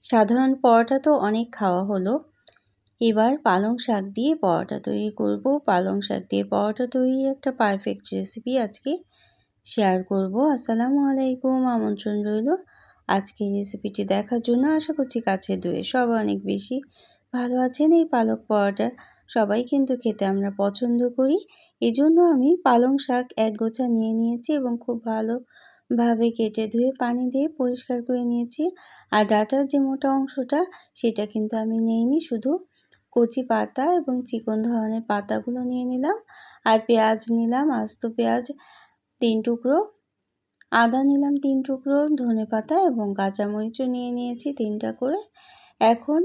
সাধারণ পরোটা তো অনেক খাওয়া হলো। এবার পালং শাক দিয়ে পরোটা তৈরি করব। পালং শাক দিয়ে পরোটা তৈরির একটা পারফেক্ট রেসিপি আজকে শেয়ার করব। আসসালামু আলাইকুম, আমন্ত্রণ রইল আজকের রেসিপিটি দেখার জন্য। আশা করছি কাছে দূরে সবাই অনেক বেশি ভালো আছেন। এই পালক পরোটা সবাই কিন্তু খেতে আমরা পছন্দ করি। এজন্য আমি পালং শাক এক গোছা নিয়ে নিয়েছি এবং খুব ভালোভাবে কেটে ধুয়ে পানি দিয়ে পরিষ্কার করে নিয়েছি। আর ডাঁটার যে মোটা অংশটা সেটা কিন্তু আমি নেইনি, শুধু কচি পাতা এবং চিকন ধরনের পাতাগুলো নিয়ে নিলাম। আর পেঁয়াজ নিলাম, আস্ত পেঁয়াজ 3 টুকরো, আদা নিলাম 3 টুকরো, ধনেপাতা এবং কাঁচামরিচও নিয়ে নিয়েছি 3টা করে। এখন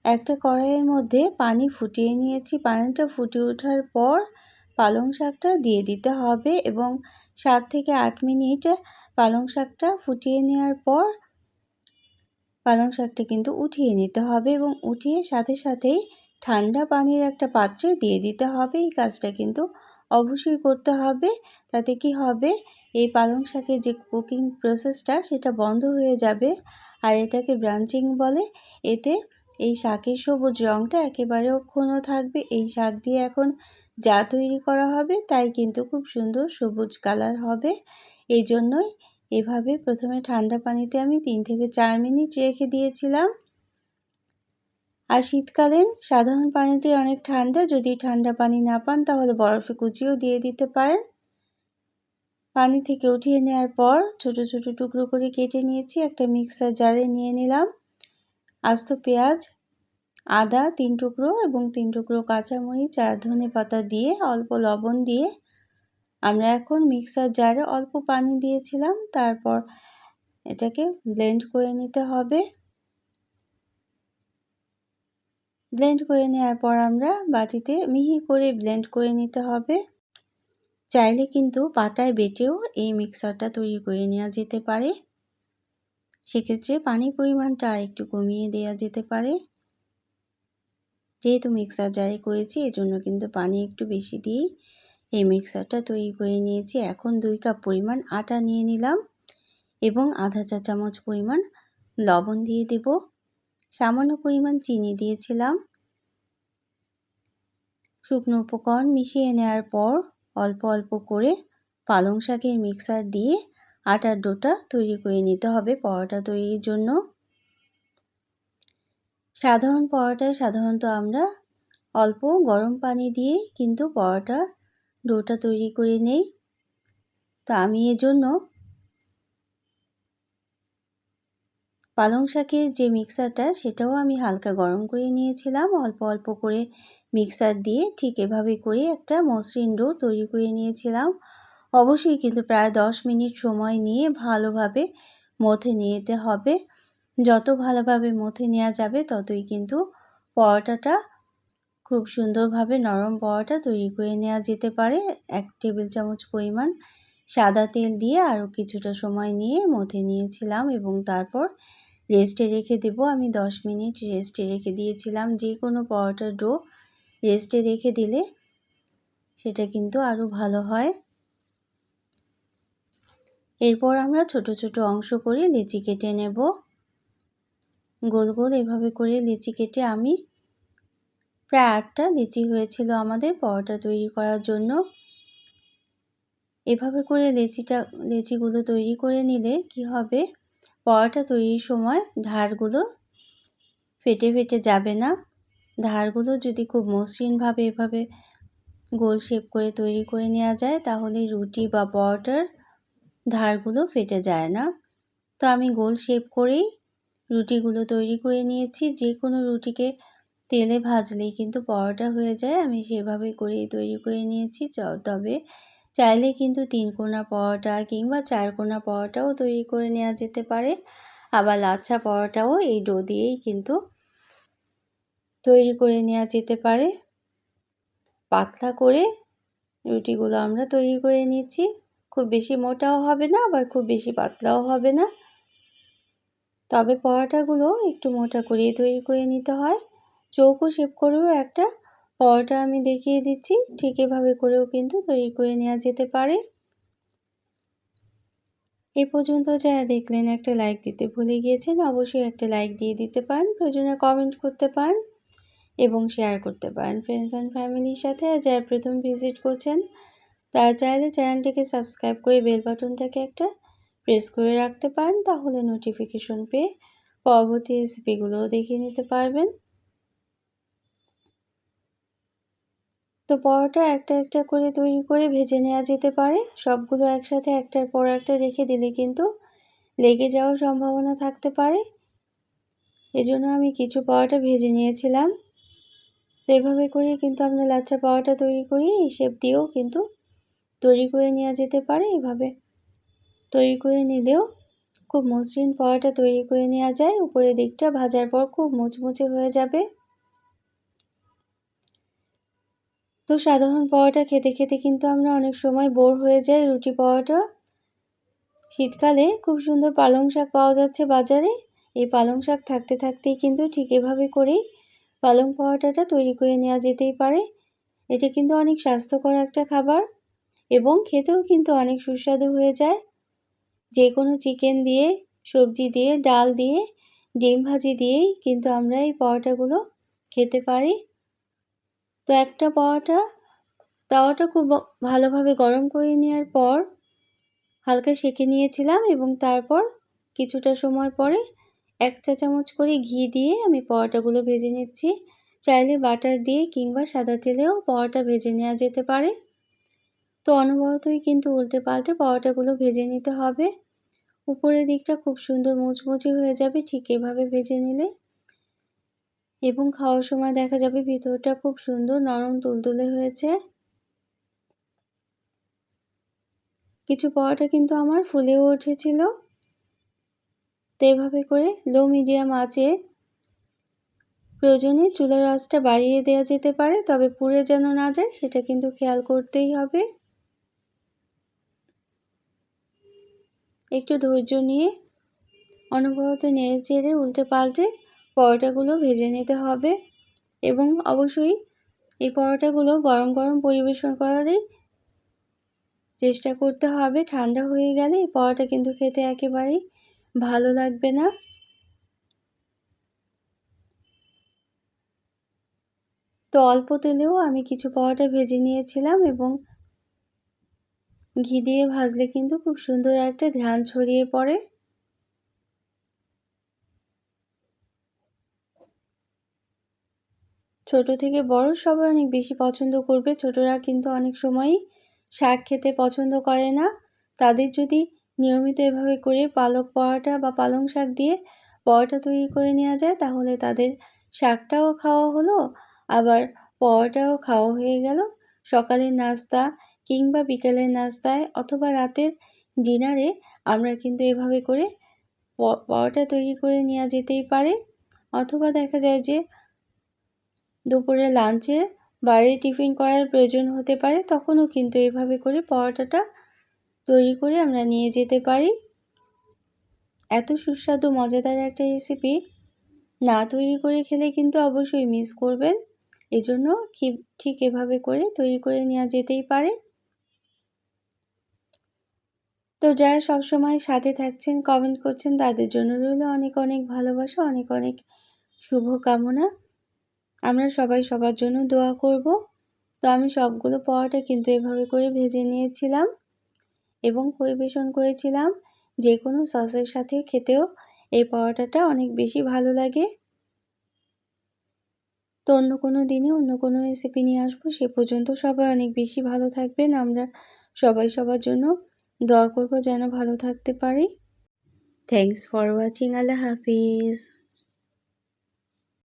একটা কড়াইয়ের মধ্যে পানি ফুটিয়ে নিয়েছি। পানিটা ফুটে ওঠার পর পালং শাকটা দিয়ে দিতে হবে এবং 7 থেকে 8 মিনিট পালং শাকটা ফুটিয়ে নেওয়ার পর পালং শাকটা কিন্তু উঠিয়ে নিতে হবে এবং উঠিয়ে সাথে সাথেই ঠান্ডা পানির একটা পাত্রে দিয়ে দিতে হবে। এই কাজটা কিন্তু অবশ্যই করতে হবে। তাতে কি হবে, এই পালং শাকের যে কুকিং প্রসেসটা সেটা বন্ধ হয়ে যাবে। আর এটাকে ব্রাঞ্চিং বলে। এতে এই শাকের সবুজ রঙটা একেবারে অক্ষুণ্ণ থাকবে। এই শাক দিয়ে এখন যা তৈরি করা হবে তাই কিন্তু খুব সুন্দর সবুজ কালার হবে। এই জন্যই এভাবে প্রথমে ঠান্ডা পানিতে আমি 3 থেকে 4 মিনিট রেখে দিয়েছিলাম। আর শীতকালীন সাধারণ পানিটি অনেক ঠান্ডা, যদি ঠান্ডা পানি না পান তাহলে বরফে কুচিও দিয়ে দিতে পারেন। পানি থেকে উঠিয়ে নেওয়ার পর ছোট ছোট টুকরো করে কেটে নিয়েছি। একটা মিক্সার জারে নিয়ে নিলাম আস্ত পেঁয়াজ, আদা 3 টুকরো এবং 3 টুকরো কাঁচামরিচ আর ধনেপাতা দিয়ে অল্প লবণ দিয়ে আমরা এখন মিক্সার জারে অল্প পানি দিয়েছিলাম। তারপর এটাকে ব্লেন্ড করে নিতে হবে। ব্লেন্ড করে নেওয়ার পর আমরা বাটিতে মিহি করে ব্লেন্ড করে নিতে হবে। চাইলে কিন্তু পাটায় বেটেও এই মিক্সারটা তৈরি করে নেওয়া যেতে পারে। সেক্ষেত্রে পানির পরিমাণটা একটু কমিয়ে দেওয়া যেতে পারে। যেহেতু মিক্সার জারে করেছি এজন্য কিন্তু পানি একটু বেশি দিয়েই এই মিক্সারটা তৈরি করে নিয়েছি। এখন 2 কাপ পরিমাণ আটা নিয়ে নিলাম এবং আধা চা চামচ পরিমাণ লবণ দিয়ে দেব। সামান্য পরিমাণ চিনি দিয়েছিলাম। শুকনো উপকরণ মিশিয়ে নেওয়ার পর অল্প অল্প করে পালং শাকের মিক্সার দিয়ে আটার ডোটা তৈরি করে নিতে হবে পরোটা তৈরির জন্য। সাধারণ পরোটায় সাধারণত আমরা অল্প গরম পানি দিয়ে কিন্তু পরোটা ডোটা তৈরি করে নেই। তো আমি এজন্য পালং শাকের যে মিক্সারটা সেটাও আমি হালকা গরম করে নিয়েছিলাম। অল্প অল্প করে মিক্সার দিয়ে ঠিক এভাবে করে একটা মসৃণ ডো তৈরি করে নিয়েছিলাম। অবশ্যই কিন্তু প্রায় 10 মিনিট সময় নিয়ে ভালোভাবে মথে নিতে হবে। যত ভালোভাবে মথে নেওয়া যাবে ততই কিন্তু পরোটাটা খুব সুন্দরভাবে নরম পরোটা তৈরি করে নেওয়া যেতে পারে। 1 টেবিল চামচ পরিমাণ সাদা তেল দিয়ে আরও কিছুটা সময় নিয়ে মথে নিয়েছিলাম এবং তারপর রেস্টে রেখে দেব। আমি 10 মিনিট রেস্টে রেখে দিয়েছিলাম। যে কোনো পরোটার ডো রেস্টে রেখে দিলে সেটা কিন্তু আরও ভালো হয়। এরপর আমরা ছোট ছোট অংশ করে লেচি কেটে নেব। গোল গোল এভাবে করে লেচি কেটে আমি প্রায় 8টা লেচি হয়েছিল আমাদের পরোটা তৈরি করার জন্য। এভাবে করে লেচিগুলো তৈরি করে নিলে কি হবে, পরোটা তৈরির সময় ধারগুলো ফেটে ফেটে যাবে না। ধারগুলো যদি খুব মসৃণভাবে এভাবে গোল শেপ করে তৈরি করে নেওয়া যায় তাহলে রুটি বা পরোটার ধারগুলো ফেটে যায় না। তো আমি গোল শেপ করেই রুটিগুলো তৈরি করে নিয়েছি। যে কোনো রুটিকে তেলে ভাজলেই কিন্তু পরোটা হয়ে যায়। আমি সেভাবে করেই তৈরি করে নিয়েছি। তবে চাইলে কিন্তু 3 কোনা পরোটা কিংবা 4 কোনা পরোটাও তৈরি করে নেওয়া যেতে পারে। আবার লাচ্ছা পরোটাও এই ডো দিয়েই কিন্তু তৈরি করে নেওয়া যেতে পারে। পাতলা করে রুটিগুলো আমরা তৈরি করে নিচ্ছি। খুব বেশি মোটাও হবে না আবার খুব বেশি পাতলাও হবে না। তবে পরোটাগুলো একটু মোটা করেই তৈরি করে নিতে হয়। চৌকো শেপ করেও একটা পরোটা আমি দেখিয়ে দিচ্ছি। ঠিক এভাবে করেও কিন্তু তৈরি করে নেওয়া যেতে পারে। এ পর্যন্ত যারা দেখলেন একটা লাইক দিতে ভুলে গিয়েছেন, অবশ্যই একটা লাইক দিয়ে দিতে পারেন, প্রয়োজনে কমেন্ট করতে পারেন এবং শেয়ার করতে পারেন ফ্রেন্ডস অ্যান্ড ফ্যামিলির সাথে। আর যারা প্রথম ভিজিট করছেন তারা চাইলে চ্যানেলটিকে সাবস্ক্রাইব করে বেল বাটনটাকে একটা প্রেস করে রাখতে পারেন, তাহলে নোটিফিকেশন পেয়ে পরবর্তী রেসিপিগুলোও দেখে নিতে পারবেন। তো পরোটা একটা একটা করে তৈরি করে ভেজে নেওয়া যেতে পারে। সবগুলো একসাথে একটার পর একটা রেখে দিলে কিন্তু লেগে যাওয়ার সম্ভাবনা থাকতে পারে। এজন্য আমি কিছু পরোটা ভেজে নিয়েছিলাম। তো এভাবে করে কিন্তু আমরা লাচ্ছা পরোটা তৈরি করি, এই শেপ দিয়েও কিন্তু তৈরি করে নেওয়া যেতে পারে। এভাবে তৈরি করে নিলেও খুব মসৃণ পরোটা তৈরি করে নেওয়া যায়। উপরের দিকটা ভাজার পর খুব মুচমুচে হয়ে যাবে। তো সাধারণ পরোটা খেতে খেতে কিন্তু আমরা অনেক সময় বোর হয়ে যাই। রুটি পরোটা, শীতকালে খুব সুন্দর পালং শাক পাওয়া যাচ্ছে বাজারে। এই পালং শাক থাকতে থাকতেই কিন্তু ঠিক এভাবে করেই পালং পরোটাটা তৈরি করে নেওয়া যেতেই পারে। এটা কিন্তু অনেক স্বাস্থ্যকর একটা খাবার এবং খেতেও কিন্তু অনেক সুস্বাদু হয়ে যায়। যে কোনো চিকেন দিয়ে, সবজি দিয়ে, ডাল দিয়ে, ডিম ভাজি দিয়েই কিন্তু আমরা এই পরোটাগুলো খেতে পারি। তো একটা পরোটা তাওয়াটা খুব ভালোভাবে গরম করে নেওয়ার পর হালকা সেঁকে নিয়েছিলাম এবং তারপর কিছুটা সময় পরে 1 চা চামচ করে ঘি দিয়ে আমি পরোটাগুলো ভেজে নিচ্ছি। চাইলে বাটার দিয়ে কিংবা সাদা তেলেও পরোটা ভেজে নেওয়া যেতে পারে। তো অনবরতই কিন্তু উল্টে পাল্টে পরোটাগুলো ভেজে নিতে হবে। উপরের দিকটা খুব সুন্দর মুচমুচে হয়ে যাবে ঠিক এভাবে ভেজে নিলে, এবং খাওয়ার সময় দেখা যাবে ভিতরটা খুব সুন্দর নরম তুলতুলে হয়েছে। কিছু পরোটা কিন্তু আমার ফুলেও উঠেছিল। তো এভাবে করে লো মিডিয়াম আঁচে প্রয়োজনে চুলার আঁচটা বাড়িয়ে দেওয়া যেতে পারে, তবে পুড়ে যেন না যায় সেটা কিন্তু খেয়াল করতেই হবে। একটু ধৈর্য নিয়ে অনবরত নেড়ে চেড়ে উল্টে পাল্টে পরোটাগুলো ভেজে নিতে হবে এবং অবশ্যই এই পরোটাগুলো গরম গরম পরিবেশন করারই চেষ্টা করতে হবে। ঠান্ডা হয়ে গেলে এই পরোটা কিন্তু খেতে একেবারেই ভালো লাগবে না। তো অল্প তেলেও আমি কিছু পরোটা ভেজে নিয়েছিলাম এবং ঘি দিয়ে ভাজলে কিন্তু খুব সুন্দর একটা ঘ্রাণ ছড়িয়ে পড়ে। ছোট থেকে বড় সবাই অনেক বেশি পছন্দ করবে। ছোটরা কিন্তু অনেক সময়ই শাক খেতে পছন্দ করে না। তাদের যদি নিয়মিত এভাবে করে পালক পরোটা বা পালং শাক দিয়ে পরোটা তৈরি করে নেওয়া যায়, তাহলে তাদের শাকটাও খাওয়া হলো, আবার পরোটাও খাওয়া হয়ে গেল। সকালের নাস্তা কিংবা বিকেলের নাস্তায় অথবা রাতের ডিনারে আমরা কিন্তু এভাবে করে পরোটা তৈরি করে নেওয়া যেতেই পারে। অথবা দেখা যায় যে দুপুরে লাঞ্চে বাইরে টিফিন করার প্রয়োজন হতে পারে, তখনও কিন্তু এভাবে করে পরোটাটা তৈরি করে আমরা নিয়ে যেতে পারি। এত সুস্বাদু মজাদার একটা রেসিপি না তৈরি করে খেলে কিন্তু অবশ্যই মিস করবেন। এজন্য ঠিক এভাবে করে তৈরি করে নেওয়া যেতেই পারে। তো যারা সবসময় সাথে থাকছেন, কমেন্ট করছেন, তাদের জন্য রইল অনেক অনেক ভালোবাসা, অনেক অনেক শুভকামনা। আমরা সবাই সবার জন্য দোয়া করব। তো আমি সবগুলো পরোটা কিন্তু এভাবে করে ভেজে নিয়েছিলাম এবং পরিবেশন করেছিলাম। যে কোনো সসের সাথে খেতেও এই পরোটাটা অনেক বেশি ভালো লাগে। তো অন্য কোনো দিনে অন্য কোনো রেসিপি নিয়ে আসবো। সে পর্যন্ত সবাই অনেক বেশি ভালো থাকবেন। আমরা সবাই সবার জন্য দোয়া করব যেন ভালো থাকতে পারি। Thanks for watching. Allah Hafiz.